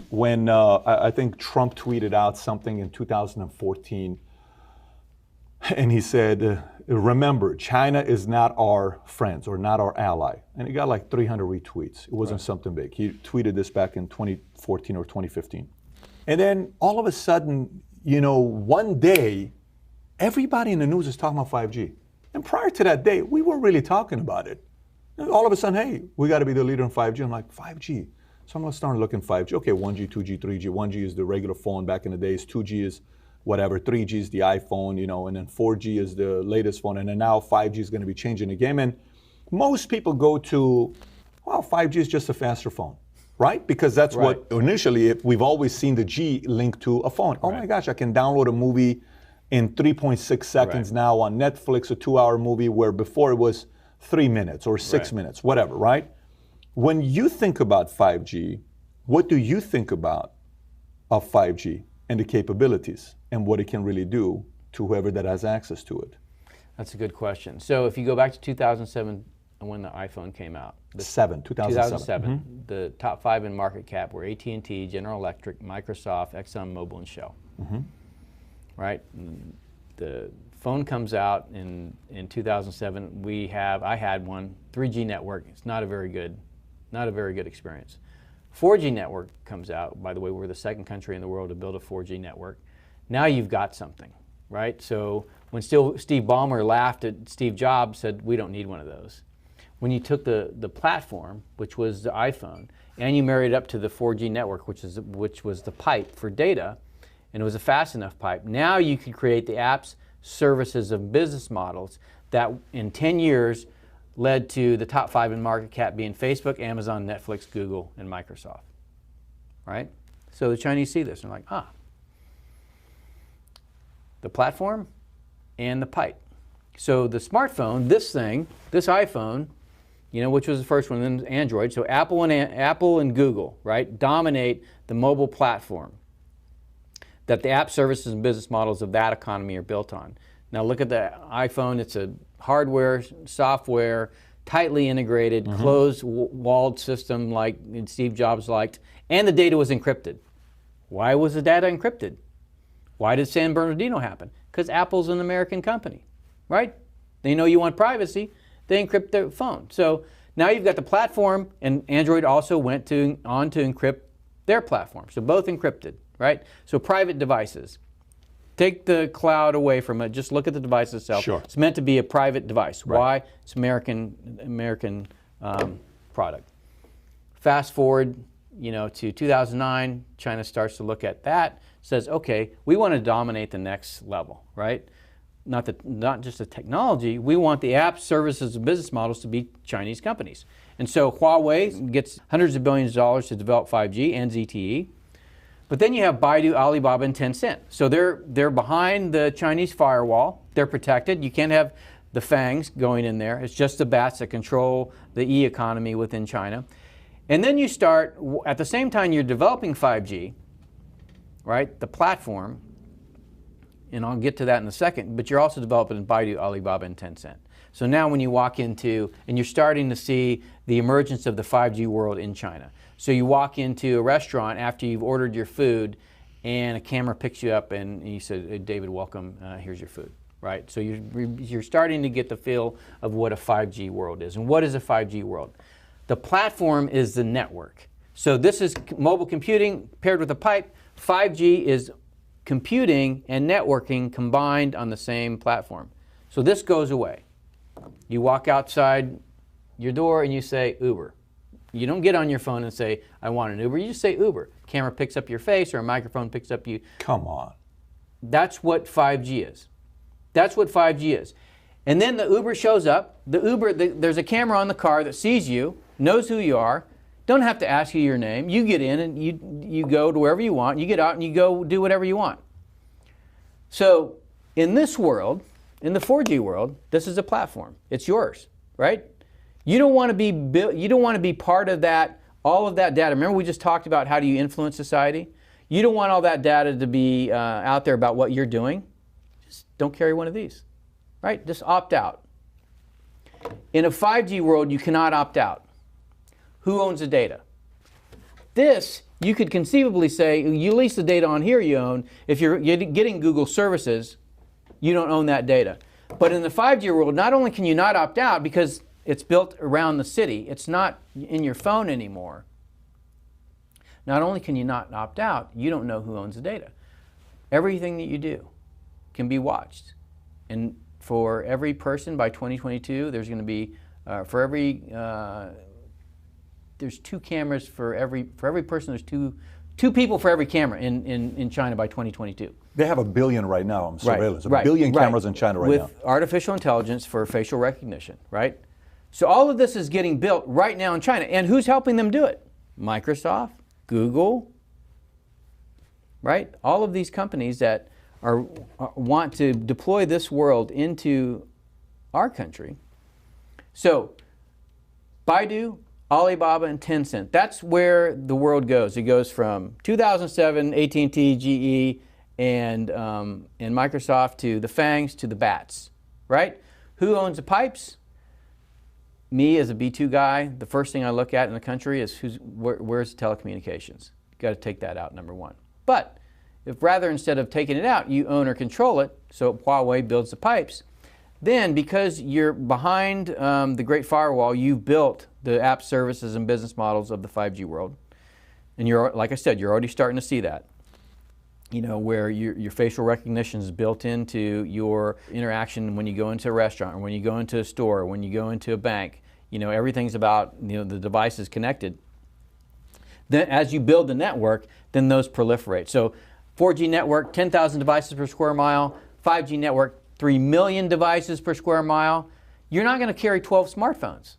when I think Trump tweeted out something in 2014, and he said, remember, China is not our friends or not our ally. And he got like 300 retweets. It wasn't something big. He tweeted this back in 2014 or 2015. And then all of a sudden, one day, everybody in the news is talking about 5G. And prior to that day, we weren't really talking about it. And all of a sudden, hey, we got to be the leader in 5G. I'm like, 5G? So I'm going to start looking 5G. Okay, 1G, 2G, 3G. 1G is the regular phone back in the days. 2G is whatever. 3G is the iPhone, and then 4G is the latest phone. And then now 5G is going to be changing the game. And most people go to, well, 5G is just a faster phone, right? Because that's what initially, we've always seen the G linked to a phone. Oh my gosh, I can download a movie in 3.6 seconds now on Netflix, a 2-hour movie, where before it was 3 minutes or 6 minutes, whatever, right? When you think about 5G, what do you think about of 5G and the capabilities and what it can really do to whoever that has access to it? That's a good question. So if you go back to 2007 when the iPhone came out. 2007. The top 5 in market cap were AT&T, General Electric, Microsoft, ExxonMobil, and Shell. Right? The phone comes out in 2007. I had one, 3G network. It's not a very good experience. 4G network comes out. By the way, we're the second country in the world to build a 4G network. Now you've got something, right? So when Steve Ballmer laughed at Steve Jobs, said, we don't need one of those. When you took the platform, which was the iPhone, and you married it up to the 4G network, which was the pipe for data, and it was a fast enough pipe, now you can create the apps, services, and business models that in 10 years led to the top 5 in market cap being Facebook, Amazon, Netflix, Google, and Microsoft, right? So the Chinese see this and they're like, the platform and the pipe. So the smartphone, this iPhone, which was the first one, then Android. So Apple and Google, right, dominate the mobile platform that the app services and business models of that economy are built on. Now look at the iPhone. It's a hardware, software, tightly integrated, closed-walled system like Steve Jobs liked, and the data was encrypted. Why was the data encrypted? Why did San Bernardino happen? Because Apple's an American company, right? They know you want privacy. They encrypt their phone. So now you've got the platform, and Android also went on to encrypt their platform. So both encrypted, right? So private devices. Take the cloud away from it. Just look at the device itself. Sure. It's meant to be a private device. Right. Why? It's American product. Fast forward, to 2009. China starts to look at that. Says, okay, we want to dominate the next level, right? Not just the technology. We want the apps, services, and business models to be Chinese companies. And so Huawei gets hundreds of billions of dollars to develop 5G and ZTE. But then you have Baidu, Alibaba, and Tencent. So they're behind the Chinese firewall. They're protected. You can't have the fangs going in there. It's just the bats that control the e-economy within China. And then you start, at the same time you're developing 5G, right, the platform, and I'll get to that in a second, but you're also developing Baidu, Alibaba, and Tencent. So now when you walk into, and you're starting to see the emergence of the 5G world in China. So you walk into a restaurant after you've ordered your food, and a camera picks you up, and you said, hey, David, welcome, here's your food, right? So you're starting to get the feel of what a 5G world is. And what is a 5G world? The platform is the network. So this is mobile computing paired with a pipe. 5G is computing and networking combined on the same platform. So this goes away. You walk outside your door and you say Uber. You don't get on your phone and say, I want an Uber. You just say Uber. Camera picks up your face or a microphone picks up you. Come on. That's what 5G is. That's what 5G is. And then the Uber shows up. There's a camera on the car that sees you, knows who you are, don't have to ask you your name. You get in and you go to wherever you want. You get out and you go do whatever you want. So in this world, in the 4G world, this is a platform. It's yours, right? You don't want to be part of that, all of that data. Remember we just talked about how do you influence society? You don't want all that data to be out there about what you're doing. Just don't carry one of these, right? Just opt out. In a 5G world, you cannot opt out. Who owns the data? This you could conceivably say, you lease the data on here you own. If you're getting Google services, you don't own that data. But in the 5G world, not only can you not opt out because it's built around the city, it's not in your phone anymore. Not only can you not opt out, you don't know who owns the data. Everything that you do can be watched. And for every person by 2022, there's going to be, there's 2 cameras for every person. There's two people for every camera in China by 2022. They have 1 billion right now on surveillance. Right, A billion cameras in China right now. With artificial intelligence for facial recognition, right? So all of this is getting built right now in China. And who's helping them do it? Microsoft, Google, right? All of these companies that want to deploy this world into our country. So Baidu, Alibaba, and Tencent, that's where the world goes. It goes from 2007, AT&T, GE, and Microsoft to the FANGs to the BATs, right? Who owns the pipes? Me as a B2 guy, the first thing I look at in the country is where's the telecommunications? Got to take that out, number one. But if rather instead of taking it out, you own or control it, so Huawei builds the pipes, then because you're behind the Great Firewall, you've built the app services and business models of the 5G world. And you're, like I said, you're already starting to see that. You know, where your facial recognition is built into your interaction when you go into a restaurant, or when you go into a store, or when you go into a bank. You know, everything's about, you know, the device is connected. Then as you build the network, then those proliferate. So 4G network, 10,000 devices per square mile. 5G network, 3 million devices per square mile. You're not going to carry 12 smartphones.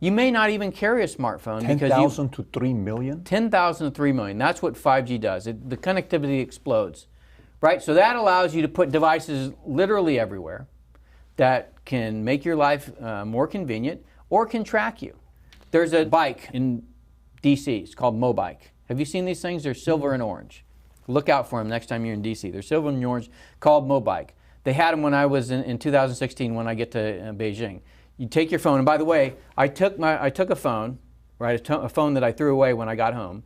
You may not even carry a smartphone. 10,000 to 3 million? 10,000 to 3 million. That's what 5G does. The connectivity explodes, right? So that allows you to put devices literally everywhere that can make your life more convenient or can track you. There's a bike in DC. It's called Mobike. Have you seen these things? They're silver and orange. Look out for them next time you're in DC. They're silver and orange, called Mobike. They had them when I was in 2016 when I get to Beijing. You take your phone, and by the way, I took a phone, right, a phone that I threw away when I got home,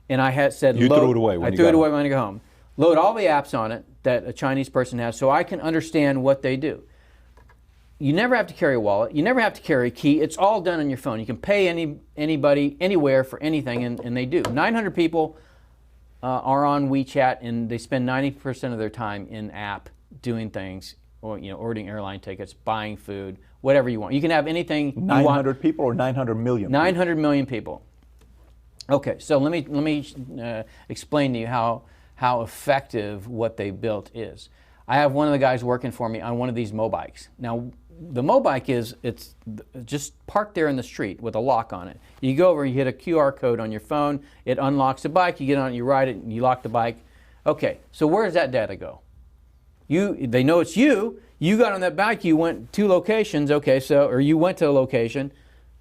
and I had said, you threw it away when you got home. I threw it away when I got home. Load all the apps on it that a Chinese person has so I can understand what they do. You never have to carry a wallet. You never have to carry a key. It's all done on your phone. You can pay anybody, anywhere for anything, and they do. 900 people are on WeChat, and they spend 90% of their time in app doing things, or, you know, ordering airline tickets, buying food, whatever you want. You can have anything you want. 900 people or 900 million? 900 million people. Okay, so let me explain to you how effective what they built is. I have one of the guys working for me on one of these Mobikes. Now, the Mobike it's just parked there in the street with a lock on it. You go over, you hit a QR code on your phone, it unlocks the bike, you get on it, you ride it, and you lock the bike. Okay, so where does that data go? They know it's you. You got on that bike, you went 2 locations, okay, or you went to a location,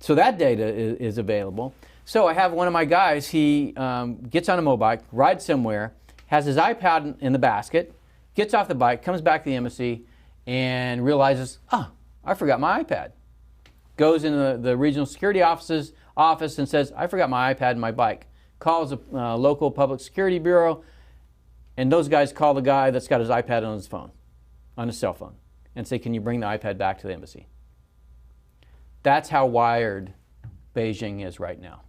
so that data is available. So I have one of my guys, he gets on a Mobike, rides somewhere, has his iPad in the basket, gets off the bike, comes back to the embassy, and realizes, I forgot my iPad. Goes into the regional security office and says, I forgot my iPad and my bike. Calls a local public security bureau, and those guys call the guy that's got his iPad on his phone, on his cell phone, and say, can you bring the iPad back to the embassy? That's how wired Beijing is right now.